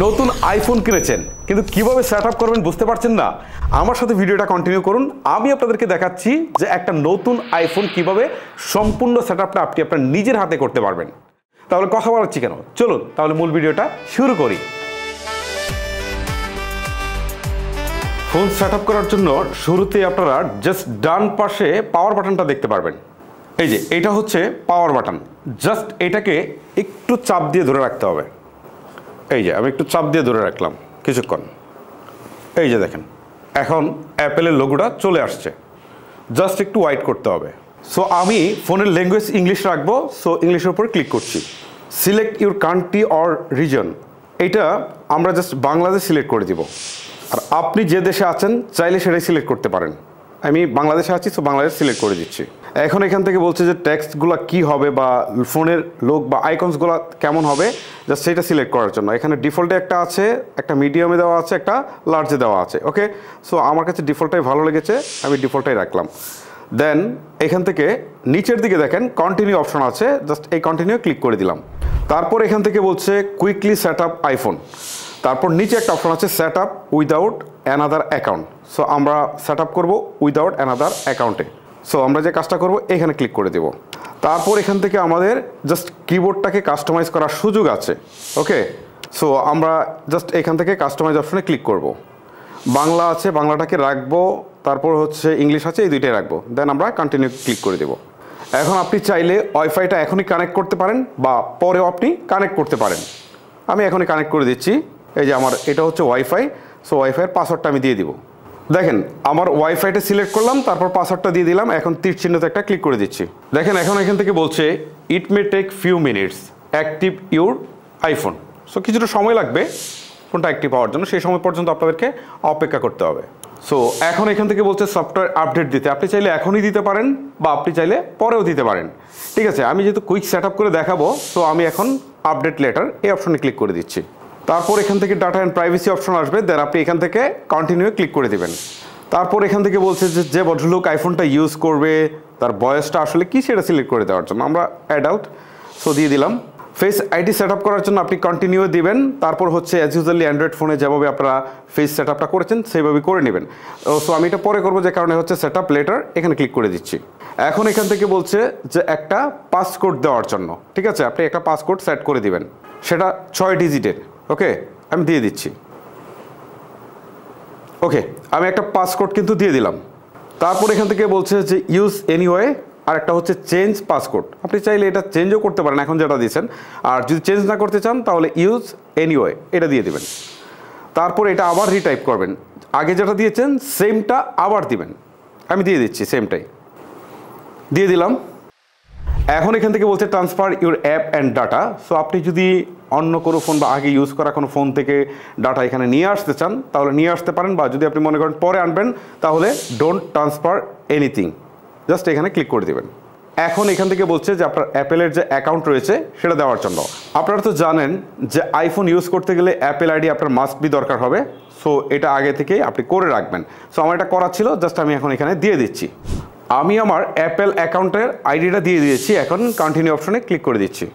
নতুন আইফোন কিনেছেন কিন্তু কিভাবে সেটআপ করবেন বুঝতে পারছেন না, আমার সাথে ভিডিওটা কন্টিনিউ করুন। আমি আপনাদেরকে দেখাচ্ছি যে একটা নতুন আইফোন কিভাবে সম্পূর্ণ সেটআপটা আপনি আপনার নিজের হাতে করতে পারবেন। তাহলে কথা বলাচ্ছি কেন, চলুন তাহলে মূল ভিডিওটা শুরু করি। ফোন সেটআপ করার জন্য শুরুতে আপনারা জাস্ট ডান পাশে পাওয়ার বাটনটা দেখতে পারবেন। এই যে এটা হচ্ছে পাওয়ার বাটন, জাস্ট এটাকে একটু চাপ দিয়ে ধরে রাখতে হবে। এই যে আমি একটু চাপ দিয়ে ধরে রাখলাম কিছুক্ষণ, এই যে দেখেন এখন অ্যাপেলের লোগোটা চলে আসছে, জাস্ট একটু ওয়াইট করতে হবে। সো আমি ফোনের ল্যাঙ্গুয়েজ ইংলিশ রাখবো, সো ইংলিশের উপর ক্লিক করছি। Select your country or reason, এটা আমরা জাস্ট বাংলাদেশ সিলেক্ট করে দিব। আর আপনি যে দেশে আছেন চাইলে সেটাই সিলেক্ট করতে পারেন। আমি বাংলাদেশে আছি, সো বাংলাদেশ সিলেক্ট করে দিচ্ছি। এখন এখান থেকে বলছে যে টেক্সটগুলো কি হবে বা ফোনের লোক বা আইকনসগুলো কেমন হবে, জাস্ট সেটা সিলেক্ট করার জন্য এখানে ডিফল্টে একটা আছে, একটা মিডিয়ামে দেওয়া আছে, একটা লার্জে দেওয়া আছে। ওকে, সো আমার কাছে ডিফল্টটাই ভালো লেগেছে, আমি ডিফল্টটাই রাখলাম। দেন এখান থেকে নিচের দিকে দেখেন কন্টিনিউ অপশন আছে, জাস্ট এই কন্টিনিউ ক্লিক করে দিলাম। তারপর এখান থেকে বলছে কুইকলি সেট আপ আইফোন, তারপর নিচে একটা অপশন আছে set up without another account. So আমরা সেট আপ করবো উইদাউট অ্যানাদার অ্যাকাউন্টে। সো আমরা যে কাজটা করব এখানে ক্লিক করে দেব। তারপর এখান থেকে আমাদের জাস্ট কিবোর্ডটাকে কাস্টমাইজ করার সুযোগ আছে। ওকে, সো আমরা জাস্ট এখান থেকে কাস্টমাইজ অপশনে ক্লিক করব। বাংলা আছে, বাংলাটাকে রাখবো, তারপর হচ্ছে ইংলিশ আছে, এই দুইটাই রাখবো। দেন আমরা কন্টিনিউ ক্লিক করে দেব। এখন আপনি চাইলে ওয়াইফাইটা এখনই কানেক্ট করতে পারেন বা পরেও আপনি কানেক্ট করতে পারেন। আমি এখনই কানেক্ট করে দিচ্ছি। এই যে আমার এটা হচ্ছে ওয়াইফাই, সো ওয়াইফাইয়ের পাসওয়ার্ডটা আমি দিয়ে দিব। দেখেন আমার ওয়াইফাইটা সিলেক্ট করলাম, তারপর পাসওয়ার্ডটা দিয়ে দিলাম, এখন তীর চিহ্নতে একটা ক্লিক করে দিচ্ছি। দেখেন এখন এখান থেকে বলছে it may take few minutes active your iPhone. So কিছুটা সময় লাগবে ফোনটা অ্যাক্টিভ হওয়ার জন্য, সেই সময় পর্যন্ত আপনাদেরকে অপেক্ষা করতে হবে। সো এখন এখান থেকে বলছে সফটওয়্যার আপডেট দিতে, আপনি চাইলে এখনই দিতে পারেন বা আপনি চাইলে পরেও দিতে পারেন। ঠিক আছে, আমি যেহেতু কুইক সেট আপ করে দেখাবো, সো আমি এখন আপডেট লেটার এই অপশনে ক্লিক করে দিচ্ছি। তারপর এখান থেকে ডাটা অ্যান্ড প্রাইভেসি অপশন আসবে, দেন আপনি এখান থেকে কন্টিনিউ ক্লিক করে দেবেন। তারপর এখান থেকে বলছে যে ভদ্রলোক আইফোনটা ইউজ করবে তার বয়সটা আসলে কি সেটা সিলেক্ট করে দেওয়ার জন্য আমরা অ্যাডাল্ট, সো দিয়ে দিলাম। ফেস আইডি সেট আপ করার জন্য আপনি কন্টিনিউ দিবেন। তারপর হচ্ছে অ্যাজ ইউজুয়ালি অ্যান্ড্রয়েড ফোনে যেভাবে আপনারা ফেস সেট আপটা করেছেন সেইভাবে করে নেবেন। সো আমি এটা পরে করবো, যে কারণে হচ্ছে সেট আপ লেটার এখানে ক্লিক করে দিচ্ছি। এখন এখান থেকে বলছে যে একটা পাসকোড দেওয়ার জন্য, ঠিক আছে, আপনি একটা পাসকোড সেট করে দিবেন, সেটা 6 ডিজিটের। ওকে, আমি দিয়ে দিচ্ছি। ওকে, আমি একটা পাসকোড কিন্তু দিয়ে দিলাম। তারপর এখান থেকে বলছে যে ইউজ এনিওয়ে, আর একটা হচ্ছে চেঞ্জ পাসকোড। আপনি চাইলে এটা চেঞ্জও করতে পারেন এখন যেটা দিয়েছেন, আর যদি চেঞ্জ না করতে চান তাহলে ইউজ এনিওয়ে এটা দিয়ে দিবেন। তারপর এটা আবার রিটাইপ করবেন, আগে যেটা দিয়েছেন সেমটা আবার দিবেন। আমি দিয়ে দিচ্ছি, সেমটাই দিয়ে দিলাম। এখন এখান থেকে বলছে transfer your app and data. So আপনি যদি অন্য কোনো ফোন বা আগে ইউজ করা কোনো ফোন থেকে ডাটা এখানে নিয়ে আসতে চান তাহলে নিয়ে আসতে পারেন, বা যদি আপনি মনে করেন পরে আনবেন তাহলে ডোন্ট ট্রান্সফার এনিথিং, জাস্ট এখানে ক্লিক করে দেবেন। এখন এখান থেকে বলছে যে আপনার অ্যাপেলের যে অ্যাকাউন্ট রয়েছে সেটা দেওয়ার জন্য। আপনারা তো জানেন যে আইফোন ইউজ করতে গেলে অ্যাপেল আইডি আপনার মাস্ট বি দরকার হবে। সো এটা আগে থেকেই আপনি করে রাখবেন। সো আমার এটা করা ছিল, জাস্ট আমি এখন এখানে দিয়ে দিচ্ছি। আমি আমার অ্যাপেল অ্যাকাউন্টের আইডিটা দিয়ে দিয়েছি, এখন কন্টিনিউ অপশনে ক্লিক করে দিচ্ছি।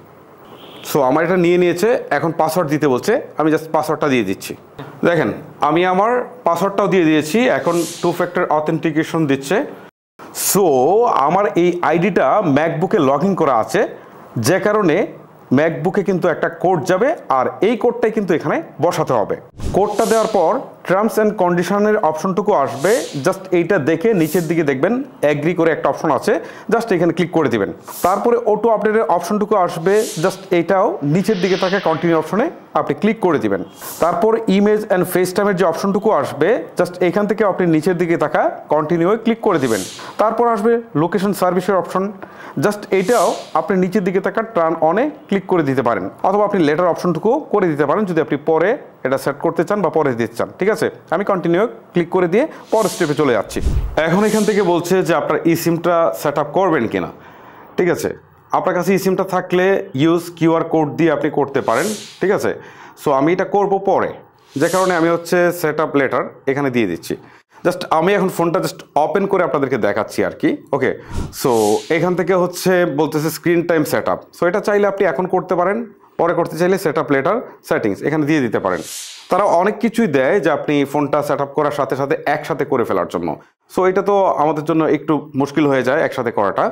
সো আমার এটা নিয়ে নিয়েছে, এখন পাসওয়ার্ড দিতে বলছে, আমি জাস্ট পাসওয়ার্ডটা দিয়ে দিচ্ছি। দেখেন আমি আমার পাসওয়ার্ডটাও দিয়ে দিয়েছি, এখন 2 ফ্যাক্টর অথেন্টিকেশন দিচ্ছে। সো আমার এই আইডিটা ম্যাকবুকে লগ ইন করা আছে, যে কারণে ম্যাকবুকে কিন্তু একটা কোড যাবে, আর এই কোডটাই কিন্তু এখানে বসাতে হবে। কোডটা দেওয়ার পর টার্মস অ্যান্ড কন্ডিশনের অপশনটুকু আসবে, জাস্ট এইটা দেখে নিচের দিকে দেখবেন এগ্রি করে একটা অপশন আছে, জাস্ট এখানে ক্লিক করে দিবেন। তারপরে অটো আপডেটের অপশনটুকু আসবে, জাস্ট এইটাও নিচের দিকে থাকা কন্টিনিউ অপশনে আপনি ক্লিক করে দিবেন। তারপর ইমেজ অ্যান্ড ফেস টাইমের যে অপশনটুকু আসবে, জাস্ট এখান থেকে আপনি নিচের দিকে থাকা কন্টিনিউ ক্লিক করে দিবেন। তারপর আসবে লোকেশন সার্ভিসের অপশন, জাস্ট এইটাও আপনি নিচের দিকে থাকা টার্ন অনে ক্লিক করে দিতে পারেন, অথবা আপনি লেটার অপশনটুকু করে দিতে পারেন যদি আপনি পরে এটা সেট করতে চান বা পরে দিতে চান। ঠিক আছে, আমি কন্টিনিউ ক্লিক করে দিয়ে পরের স্টেপে চলে যাচ্ছি। এখন এখান থেকে বলছে যে আপনার ই সিমটা সেট আপ করবেন কিনা। ঠিক আছে, আপনার কাছে ই সিমটা থাকলে ইউজ কিউআর কোড দিয়ে আপনি করতে পারেন। ঠিক আছে, সো আমি এটা করব পরে, যে কারণে আমি হচ্ছে সেট আপ লেটার এখানে দিয়ে দিচ্ছি। জাস্ট আমি এখন ফোনটা জাস্ট ওপেন করে আপনাদেরকে দেখাচ্ছি আর কি। ওকে, সো এখান থেকে হচ্ছে বলতেছে screen time set up. So এটা চাইলে আপনি এখন করতে পারেন পরে করতে চাইলে সেট আপ লেটার সেটিংস এখানে দিয়ে দিতে পারেন। তারা অনেক কিছুই দেয় যে আপনি ফোনটা সেট আপ করার সাথে সাথে একসাথে করে ফেলার জন্য। সো এটা তো আমাদের জন্য একটু মুশকিল হয়ে যায় একসাথে করাটা,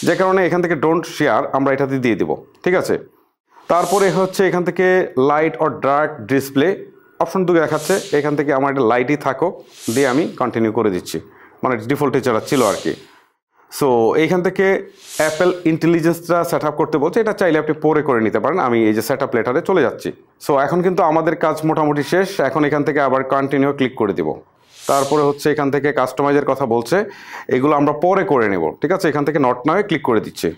যে কারণে এখান থেকে ডোন্ট শেয়ার আমরা এটাতে দিয়ে দিব, ঠিক আছে। তারপরে হচ্ছে এখান থেকে light or dark display option দুটো দেখাচ্ছে, এখান থেকে আমার একটা লাইটই থাকুক দিয়ে আমি কন্টিনিউ করে দিচ্ছি, মানে ডিফল্টে যারা ছিল আর কি। সো এইখান থেকে অ্যাপেল ইন্টেলিজেন্সটা সেট আপ করতে বলছে, এটা চাইলে আপনি পরে করে নিতে পারেন। আমি এই যে সেট আপ লেটারে চলে যাচ্ছি। সো এখন কিন্তু আমাদের কাজ মোটামুটি শেষ। এখন এখান থেকে আবার কন্টিনিউ ক্লিক করে দিব। তারপরে হচ্ছে এখান থেকে কাস্টমাইজের কথা বলছে, এগুলো আমরা পরে করে নেব, ঠিক আছে। এখান থেকে নট নাও ক্লিক করে দিচ্ছি।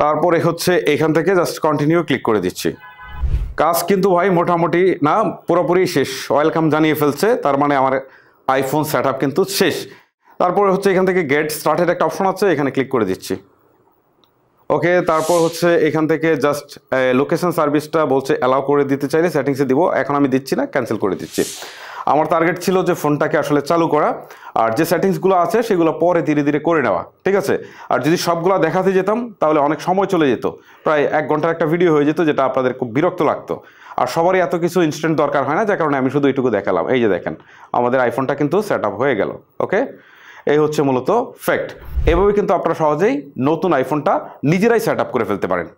তারপরে হচ্ছে এখান থেকে জাস্ট কন্টিনিউ ক্লিক করে দিচ্ছি। কাজ কিন্তু ভাই মোটামুটি না পুরোপুরি শেষ, ওয়েলকাম জানিয়ে ফেলছে, তার মানে আমার আইফোন সেট আপ কিন্তু শেষ। তারপরে হচ্ছে এখান থেকে গেট স্টার্টেড একটা অপশন আছে, এখানে ক্লিক করে দিচ্ছি। ওকে, তারপর হচ্ছে এখান থেকে জাস্ট লোকেশন সার্ভিসটা বলছে অ্যালাউ করে দিতে চাইলে সেটিংসে দিব, এখন আমি দিচ্ছি না, ক্যান্সেল করে দিচ্ছি। আমার টার্গেট ছিল যে ফোনটাকে আসলে চালু করা, আর যে সেটিংসগুলো আছে সেগুলো পরে ধীরে ধীরে করে নেওয়া, ঠিক আছে। আর যদি সবগুলো দেখাতে যেতাম তাহলে অনেক সময় চলে যেত, প্রায় 1 ঘন্টার একটা ভিডিও হয়ে যেত, যেটা আপনাদের খুব বিরক্ত লাগতো। আর সবারই এত কিছু ইনস্ট্যান্ট দরকার হয় না, যার কারণে আমি শুধু এইটুকু দেখালাম। এই যে দেখেন আমাদের আইফোনটা কিন্তু সেট আপ হয়ে গেল। ওকে, এই হচ্ছে মূলত ফ্যাক্ট। এভাবে কিন্তু আপনারা সহজেই নতুন আইফোনটা নিজেরাই সেট আপ করে ফেলতে পারেন।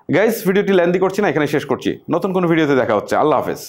গাইস, ভিডিওটি লেন্দি করছি না, এখানে শেষ করছি। নতুন কোনো ভিডিওতে দেখা হচ্ছে। আল্লাহ হাফেজ।